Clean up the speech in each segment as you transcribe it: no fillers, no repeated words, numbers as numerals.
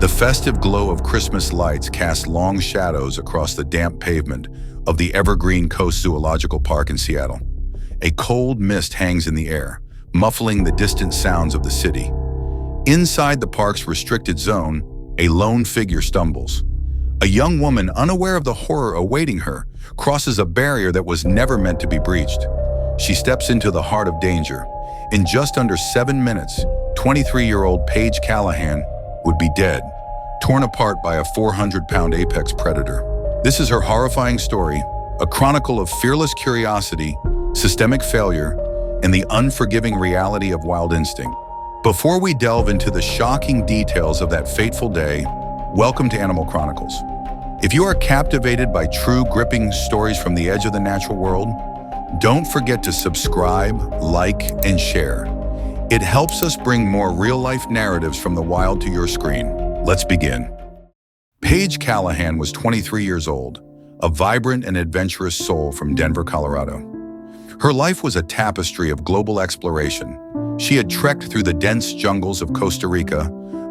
The festive glow of Christmas lights cast long shadows across the damp pavement of the Evergreen Coast Zoological Park in Seattle. A cold mist hangs in the air, muffling the distant sounds of the city. Inside the park's restricted zone, a lone figure stumbles. A young woman, unaware of the horror awaiting her, crosses a barrier that was never meant to be breached. She steps into the heart of danger. In just under 7 minutes, 23-year-old Paige Callahan would be dead, torn apart by a 400-pound apex predator. This is her horrifying story, a chronicle of fearless curiosity, systemic failure, and the unforgiving reality of wild instinct. Before we delve into the shocking details of that fateful day, welcome to Animal Chronicles. If you are captivated by true, gripping stories from the edge of the natural world, don't forget to subscribe, like, and share. It helps us bring more real-life narratives from the wild to your screen. Let's begin. Paige Callahan was 23 years old, a vibrant and adventurous soul from Denver, Colorado. Her life was a tapestry of global exploration. She had trekked through the dense jungles of Costa Rica,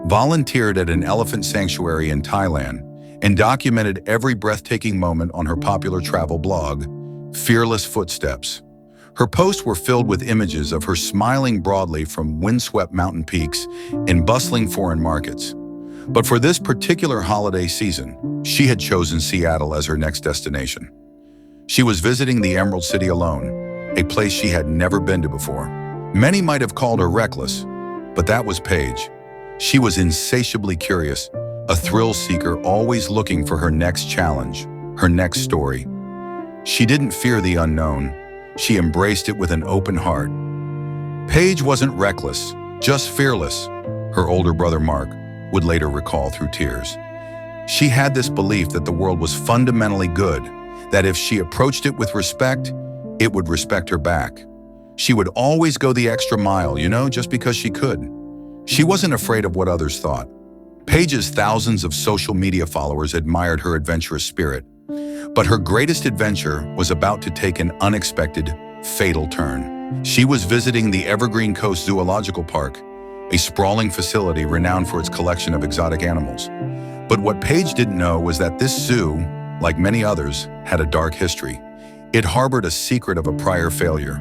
volunteered at an elephant sanctuary in Thailand, and documented every breathtaking moment on her popular travel blog, Fearless Footsteps. Her posts were filled with images of her smiling broadly from windswept mountain peaks and bustling foreign markets. But for this particular holiday season, she had chosen Seattle as her next destination. She was visiting the Emerald City alone, a place she had never been to before. Many might have called her reckless, but that was Paige. She was insatiably curious, a thrill seeker always looking for her next challenge, her next story. She didn't fear the unknown. She embraced it with an open heart. Paige wasn't reckless, just fearless, her older brother Mark would later recall through tears. She had this belief that the world was fundamentally good, that if she approached it with respect, it would respect her back. She would always go the extra mile, just because she could. She wasn't afraid of what others thought. Paige's thousands of social media followers admired her adventurous spirit, but her greatest adventure was about to take an unexpected, fatal turn. She was visiting the Evergreen Coast Zoological Park, a sprawling facility renowned for its collection of exotic animals. But what Paige didn't know was that this zoo, like many others, had a dark history. It harbored a secret of a prior failure,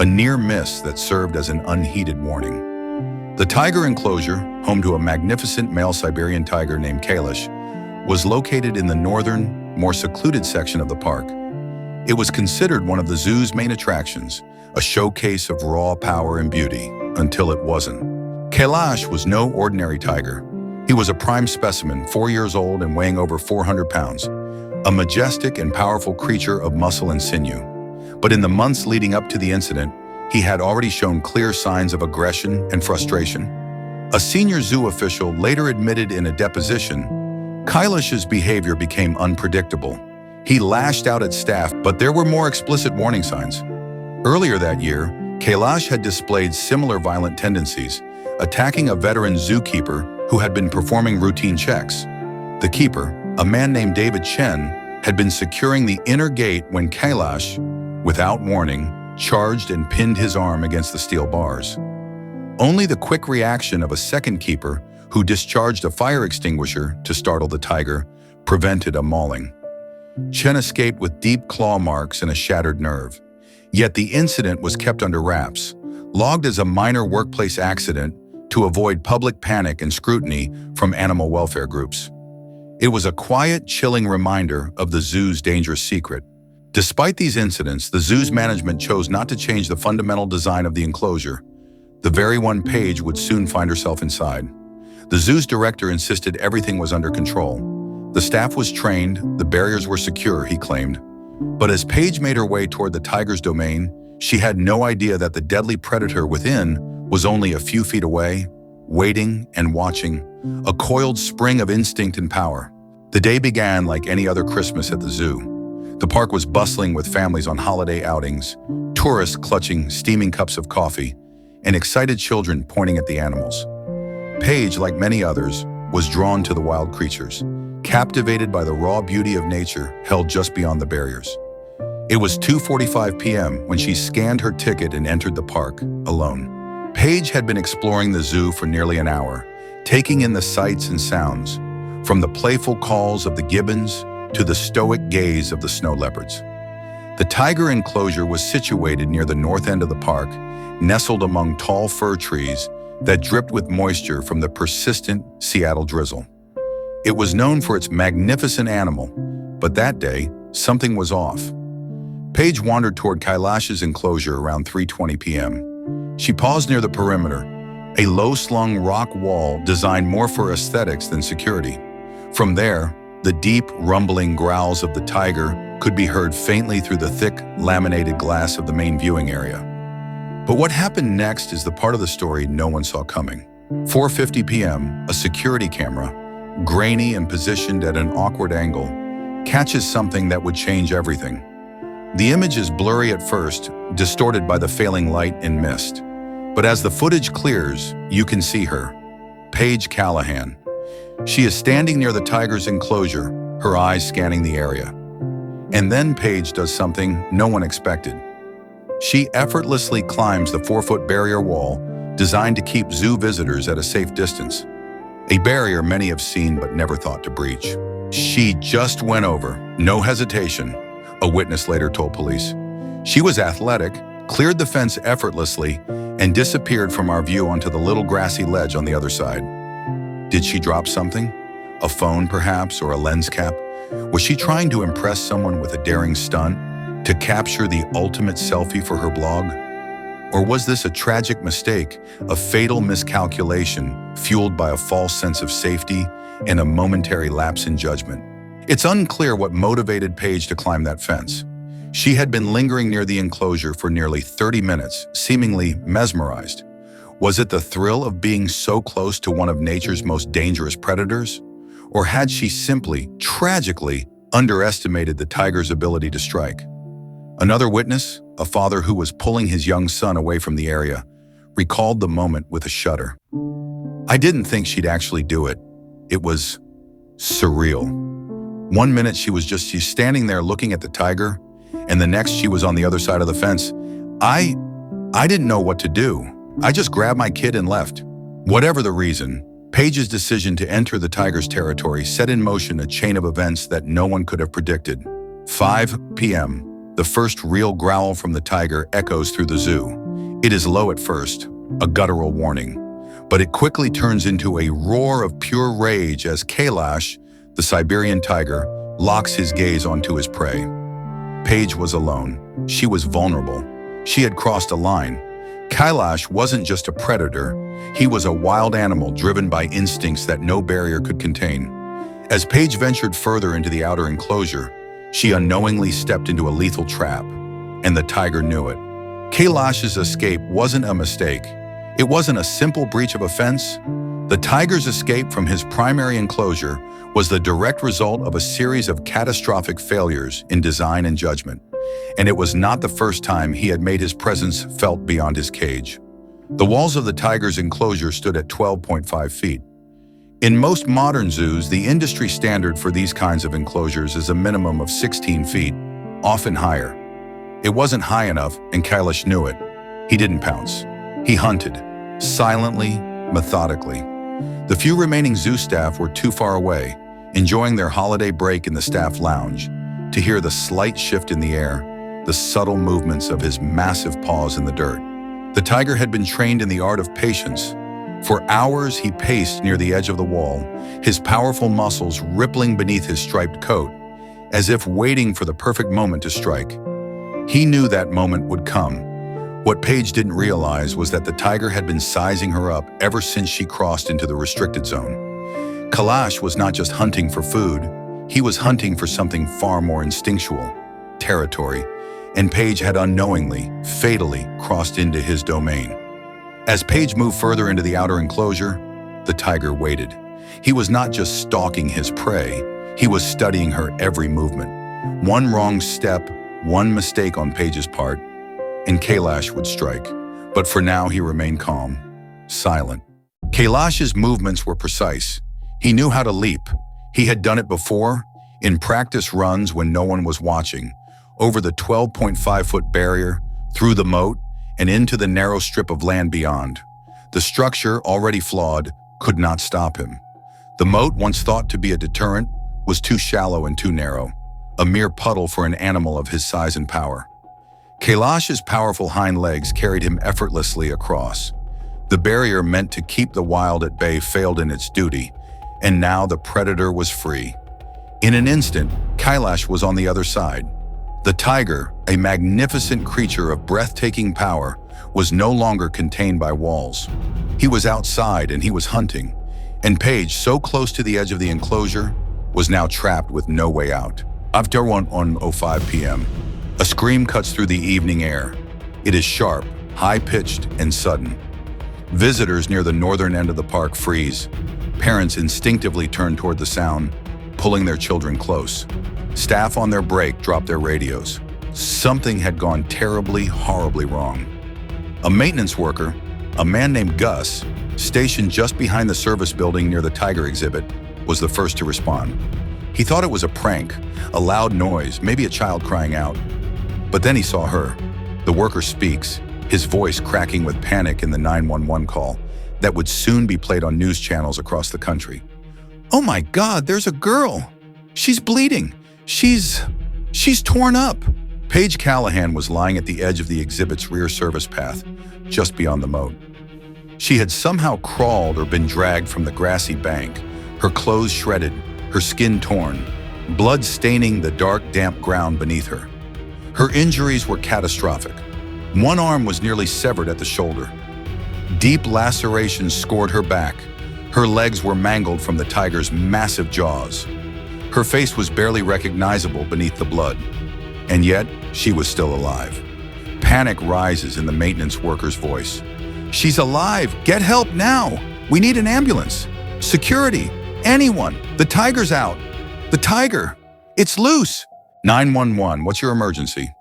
a near miss that served as an unheeded warning. The tiger enclosure, home to a magnificent male Siberian tiger named Kailash, was located in the northern, more secluded section of the park. It was considered one of the zoo's main attractions, a showcase of raw power and beauty, until it wasn't. Kailash was no ordinary tiger. He was a prime specimen, 4 years old and weighing over 400 pounds, a majestic and powerful creature of muscle and sinew. But in the months leading up to the incident, he had already shown clear signs of aggression and frustration. A senior zoo official later admitted in a deposition, Kailash's behavior became unpredictable. He lashed out at staff, but there were more explicit warning signs. Earlier that year, Kailash had displayed similar violent tendencies, attacking a veteran zookeeper who had been performing routine checks. The keeper, a man named David Chen, had been securing the inner gate when Kailash, without warning, charged and pinned his arm against the steel bars. Only the quick reaction of a second keeper, who discharged a fire extinguisher to startle the tiger, prevented a mauling. Chen escaped with deep claw marks and a shattered nerve. Yet the incident was kept under wraps, logged as a minor workplace accident to avoid public panic and scrutiny from animal welfare groups. It was a quiet, chilling reminder of the zoo's dangerous secret. Despite these incidents, the zoo's management chose not to change the fundamental design of the enclosure, the very one Paige would soon find herself inside. The zoo's director insisted everything was under control. The staff was trained, the barriers were secure, he claimed. But as Paige made her way toward the tiger's domain, she had no idea that the deadly predator within was only a few feet away, waiting and watching, a coiled spring of instinct and power. The day began like any other Christmas at the zoo. The park was bustling with families on holiday outings, tourists clutching steaming cups of coffee, and excited children pointing at the animals. Paige, like many others, was drawn to the wild creatures, captivated by the raw beauty of nature held just beyond the barriers. It was 2:45 p.m. when she scanned her ticket and entered the park, alone. Paige had been exploring the zoo for nearly an hour, taking in the sights and sounds, from the playful calls of the gibbons to the stoic gaze of the snow leopards. The tiger enclosure was situated near the north end of the park, nestled among tall fir trees that dripped with moisture from the persistent Seattle drizzle. It was known for its magnificent animal, but that day, something was off. Paige wandered toward Kailash's enclosure around 3:20 p.m. She paused near the perimeter, a low-slung rock wall designed more for aesthetics than security. From there, the deep, rumbling growls of the tiger could be heard faintly through the thick, laminated glass of the main viewing area. But what happened next is the part of the story no one saw coming. 4:50 p.m., a security camera, grainy and positioned at an awkward angle, catches something that would change everything. The image is blurry at first, distorted by the failing light and mist. But as the footage clears, you can see her, Paige Callahan. She is standing near the tiger's enclosure, her eyes scanning the area. And then Paige does something no one expected. She effortlessly climbs the 4-foot barrier wall designed to keep zoo visitors at a safe distance. A barrier many have seen but never thought to breach. She just went over, no hesitation, a witness later told police. She was athletic, cleared the fence effortlessly, and disappeared from our view onto the little grassy ledge on the other side. Did she drop something? A phone, perhaps, or a lens cap? Was she trying to impress someone with a daring stunt? To capture the ultimate selfie for her blog? Or was this a tragic mistake, a fatal miscalculation fueled by a false sense of safety and a momentary lapse in judgment? It's unclear what motivated Paige to climb that fence. She had been lingering near the enclosure for nearly 30 minutes, seemingly mesmerized. Was it the thrill of being so close to one of nature's most dangerous predators? Or had she simply, tragically, underestimated the tiger's ability to strike? Another witness, a father who was pulling his young son away from the area, recalled the moment with a shudder. I didn't think she'd actually do it. It was surreal. One minute she's standing there looking at the tiger, and the next she was on the other side of the fence. I didn't know what to do. I just grabbed my kid and left. Whatever the reason, Paige's decision to enter the tiger's territory set in motion a chain of events that no one could have predicted. 5 p.m. The first real growl from the tiger echoes through the zoo. It is low at first, a guttural warning, but it quickly turns into a roar of pure rage as Kailash, the Siberian tiger, locks his gaze onto his prey. Paige was alone. She was vulnerable. She had crossed a line. Kailash wasn't just a predator. He was a wild animal driven by instincts that no barrier could contain. As Paige ventured further into the outer enclosure, she unknowingly stepped into a lethal trap, and the tiger knew it. Kailash's escape wasn't a mistake. It wasn't a simple breach of a fence. The tiger's escape from his primary enclosure was the direct result of a series of catastrophic failures in design and judgment, and it was not the first time he had made his presence felt beyond his cage. The walls of the tiger's enclosure stood at 12.5 feet. In most modern zoos, the industry standard for these kinds of enclosures is a minimum of 16 feet, often higher. It wasn't high enough, and Kailash knew it. He didn't pounce. He hunted, silently, methodically. The few remaining zoo staff were too far away, enjoying their holiday break in the staff lounge, to hear the slight shift in the air, the subtle movements of his massive paws in the dirt. The tiger had been trained in the art of patience. For hours, he paced near the edge of the wall, his powerful muscles rippling beneath his striped coat, as if waiting for the perfect moment to strike. He knew that moment would come. What Paige didn't realize was that the tiger had been sizing her up ever since she crossed into the restricted zone. Kailash was not just hunting for food, he was hunting for something far more instinctual, territory, and Paige had unknowingly, fatally crossed into his domain. As Paige moved further into the outer enclosure, the tiger waited. He was not just stalking his prey, he was studying her every movement. One wrong step, one mistake on Paige's part, and Kailash would strike. But for now, he remained calm, silent. Kailash's movements were precise. He knew how to leap. He had done it before, in practice runs when no one was watching, over the 12.5-foot barrier, through the moat, and into the narrow strip of land beyond. The structure, already flawed, could not stop him. The moat, once thought to be a deterrent, was too shallow and too narrow, a mere puddle for an animal of his size and power. Kailash's powerful hind legs carried him effortlessly across. The barrier meant to keep the wild at bay failed in its duty, and now the predator was free. In an instant, Kailash was on the other side. The tiger, a magnificent creature of breathtaking power, was no longer contained by walls. He was outside and he was hunting, and Paige, so close to the edge of the enclosure, was now trapped with no way out. After 1:05 p.m., a scream cuts through the evening air. It is sharp, high-pitched, and sudden. Visitors near the northern end of the park freeze. Parents instinctively turn toward the sound, pulling their children close. Staff on their break drop their radios. Something had gone terribly, horribly wrong. A maintenance worker, a man named Gus, stationed just behind the service building near the tiger exhibit, was the first to respond. He thought it was a prank, a loud noise, maybe a child crying out. But then he saw her. The worker speaks, his voice cracking with panic in the 911 call that would soon be played on news channels across the country. "Oh my God, there's a girl. She's bleeding. She's torn up." Paige Callahan was lying at the edge of the exhibit's rear service path, just beyond the moat. She had somehow crawled or been dragged from the grassy bank, her clothes shredded, her skin torn, blood staining the dark, damp ground beneath her. Her injuries were catastrophic. One arm was nearly severed at the shoulder. Deep lacerations scored her back. Her legs were mangled from the tiger's massive jaws. Her face was barely recognizable beneath the blood. And yet, she was still alive. Panic rises in the maintenance worker's voice. "She's alive! Get help now! We need an ambulance! Security! Anyone! The tiger's out! The tiger! It's loose!" 911, what's your emergency?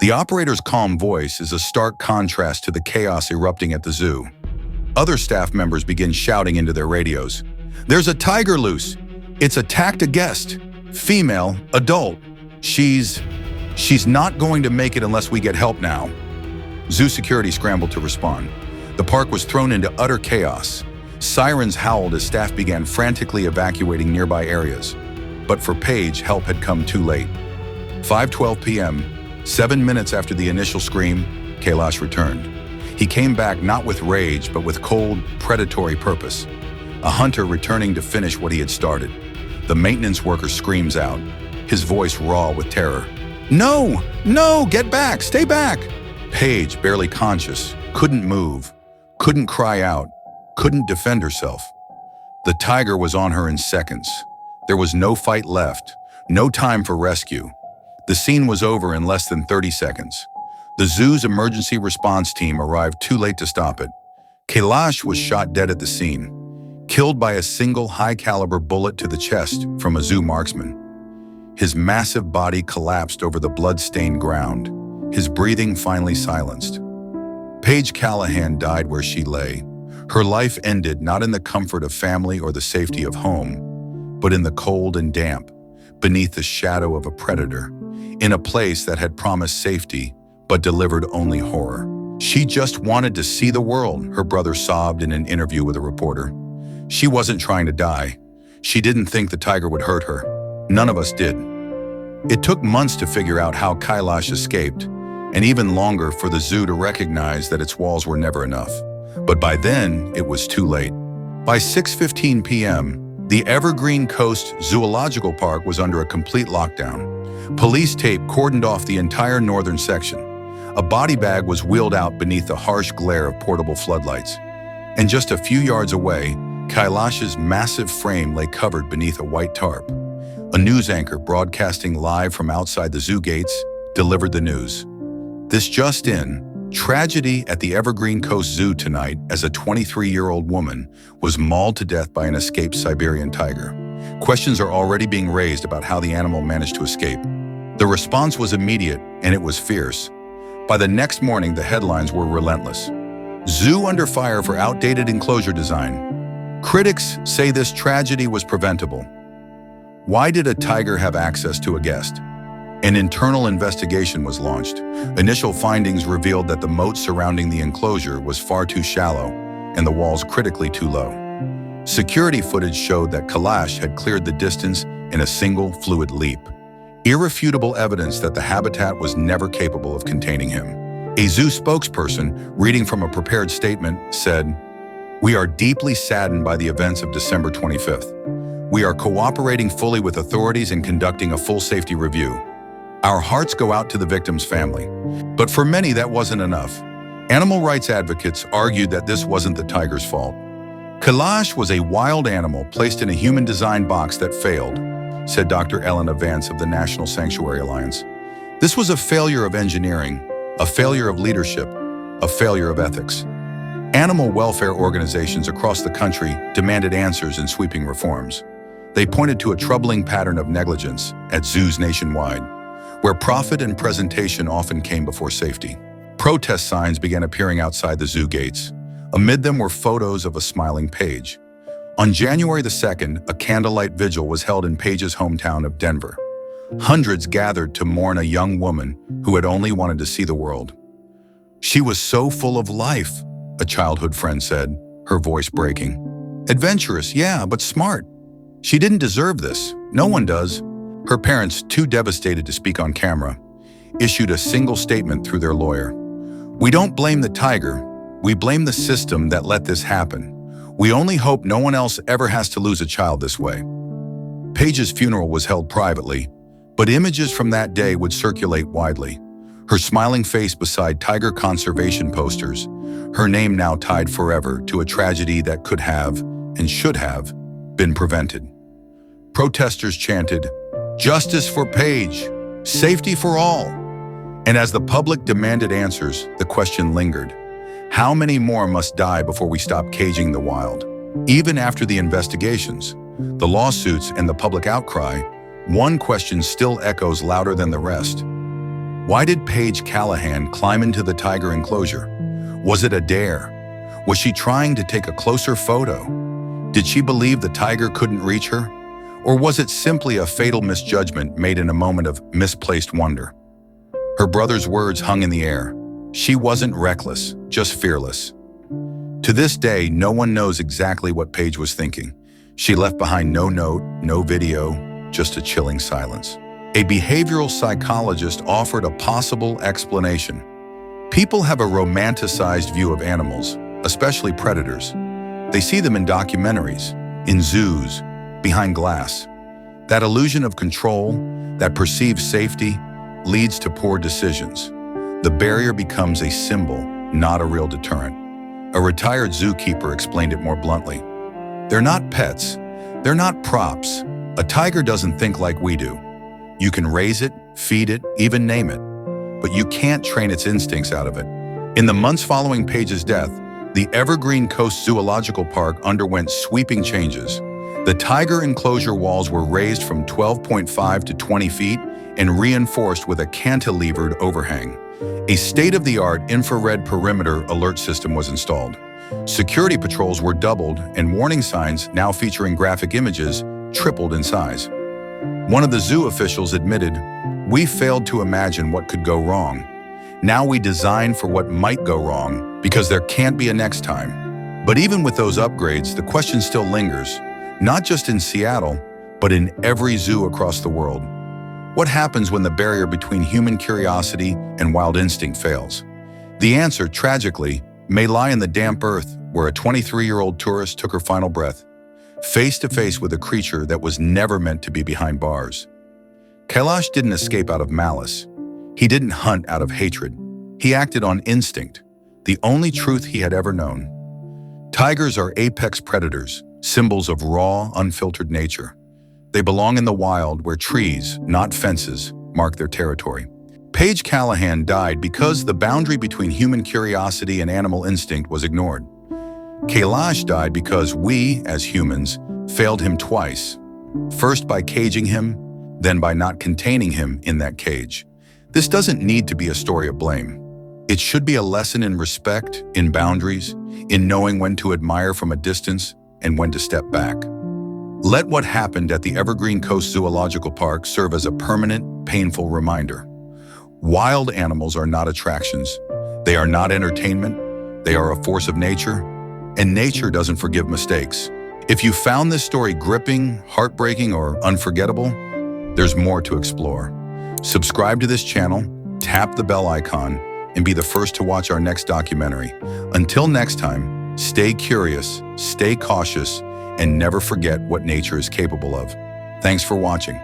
The operator's calm voice is a stark contrast to the chaos erupting at the zoo. Other staff members begin shouting into their radios. "There's a tiger loose! It's attacked a guest! Female, adult! She's not going to make it unless we get help now." Zoo security scrambled to respond. The park was thrown into utter chaos. Sirens howled as staff began frantically evacuating nearby areas. But for Paige, help had come too late. 5:12 p.m., 7 minutes after the initial scream, Kailash returned. He came back not with rage, but with cold, predatory purpose. A hunter returning to finish what he had started. The maintenance worker screams out, his voice raw with terror. "No! No! Get back! Stay back!" Paige, barely conscious, couldn't move, couldn't cry out, couldn't defend herself. The tiger was on her in seconds. There was no fight left, no time for rescue. The scene was over in less than 30 seconds. The zoo's emergency response team arrived too late to stop it. Kailash was shot dead at the scene, killed by a single high-caliber bullet to the chest from a zoo marksman. His massive body collapsed over the blood-stained ground, his breathing finally silenced. Paige Callahan died where she lay. Her life ended not in the comfort of family or the safety of home, but in the cold and damp, beneath the shadow of a predator, in a place that had promised safety, but delivered only horror. "She just wanted to see the world," her brother sobbed in an interview with a reporter. "She wasn't trying to die. She didn't think the tiger would hurt her. None of us did." It took months to figure out how Kailash escaped, and even longer for the zoo to recognize that its walls were never enough. But by then, it was too late. By 6:15 p.m., the Evergreen Coast Zoological Park was under a complete lockdown. Police tape cordoned off the entire northern section. A body bag was wheeled out beneath the harsh glare of portable floodlights. And just a few yards away, Kailash's massive frame lay covered beneath a white tarp. A news anchor broadcasting live from outside the zoo gates delivered the news. This just in, tragedy at the Evergreen Coast Zoo tonight as a 23-year-old woman was mauled to death by an escaped Siberian tiger. Questions are already being raised about how the animal managed to escape. The response was immediate, and it was fierce. By the next morning, the headlines were relentless. Zoo under fire for outdated enclosure design. Critics say this tragedy was preventable. Why did a tiger have access to a guest? An internal investigation was launched. Initial findings revealed that the moat surrounding the enclosure was far too shallow and the walls critically too low. Security footage showed that Kailash had cleared the distance in a single fluid leap. Irrefutable evidence that the habitat was never capable of containing him. A zoo spokesperson, reading from a prepared statement, said, "We are deeply saddened by the events of December 25th. We are cooperating fully with authorities and conducting a full safety review. Our hearts go out to the victim's family." But for many, that wasn't enough. Animal rights advocates argued that this wasn't the tiger's fault. Kailash was a wild animal placed in a human-designed box that failed, said Dr. Elena Vance of the National Sanctuary Alliance. This was a failure of engineering, a failure of leadership, a failure of ethics. Animal welfare organizations across the country demanded answers and sweeping reforms. They pointed to a troubling pattern of negligence at zoos nationwide, where profit and presentation often came before safety. Protest signs began appearing outside the zoo gates. Amid them were photos of a smiling Paige. On January the 2nd, a candlelight vigil was held in Paige's hometown of Denver. Hundreds gathered to mourn a young woman who had only wanted to see the world. "She was so full of life," a childhood friend said, her voice breaking. "Adventurous, yeah, but smart. She didn't deserve this. No one does." Her parents, too devastated to speak on camera, issued a single statement through their lawyer. "We don't blame the tiger. We blame the system that let this happen. We only hope no one else ever has to lose a child this way." Paige's funeral was held privately, but images from that day would circulate widely. Her smiling face beside tiger conservation posters, her name now tied forever to a tragedy that could have, and should have, been prevented. Protesters chanted, "Justice for Paige, safety for all." And as the public demanded answers, the question lingered. How many more must die before we stop caging the wild? Even after the investigations, the lawsuits, and the public outcry, one question still echoes louder than the rest. Why did Paige Callahan climb into the tiger enclosure? Was it a dare? Was she trying to take a closer photo? Did she believe the tiger couldn't reach her? Or was it simply a fatal misjudgment made in a moment of misplaced wonder? Her brother's words hung in the air. She wasn't reckless, just fearless. To this day, no one knows exactly what Paige was thinking. She left behind no note, no video, just a chilling silence. A behavioral psychologist offered a possible explanation. People have a romanticized view of animals, especially predators. They see them in documentaries, in zoos, behind glass. That illusion of control, that perceived safety, leads to poor decisions. The barrier becomes a symbol, not a real deterrent. A retired zookeeper explained it more bluntly. "They're not pets. They're not props. A tiger doesn't think like we do. You can raise it, feed it, even name it, but you can't train its instincts out of it." In the months following Paige's death, the Evergreen Coast Zoological Park underwent sweeping changes. The tiger enclosure walls were raised from 12.5 to 20 feet and reinforced with a cantilevered overhang. A state-of-the-art infrared perimeter alert system was installed. Security patrols were doubled, and warning signs, now featuring graphic images, tripled in size. One of the zoo officials admitted, "We failed to imagine what could go wrong. Now we design for what might go wrong, because there can't be a next time." But even with those upgrades, the question still lingers, not just in Seattle, but in every zoo across the world. What happens when the barrier between human curiosity and wild instinct fails? The answer, tragically, may lie in the damp earth where a 23-year-old tourist took her final breath, face to face with a creature that was never meant to be behind bars. Kailash didn't escape out of malice. He didn't hunt out of hatred. He acted on instinct, the only truth he had ever known. Tigers are apex predators, symbols of raw, unfiltered nature. They belong in the wild where trees, not fences, mark their territory. Paige Callahan died because the boundary between human curiosity and animal instinct was ignored. Kailash died because we, as humans, failed him twice. First by caging him, then by not containing him in that cage. This doesn't need to be a story of blame. It should be a lesson in respect, in boundaries, in knowing when to admire from a distance and when to step back. Let what happened at the Evergreen Coast Zoological Park serve as a permanent, painful reminder. Wild animals are not attractions. They are not entertainment. They are a force of nature, and nature doesn't forgive mistakes. If you found this story gripping, heartbreaking, or unforgettable, there's more to explore. Subscribe to this channel, tap the bell icon, and be the first to watch our next documentary. Until next time, stay curious, stay cautious, and never forget what nature is capable of. Thanks for watching.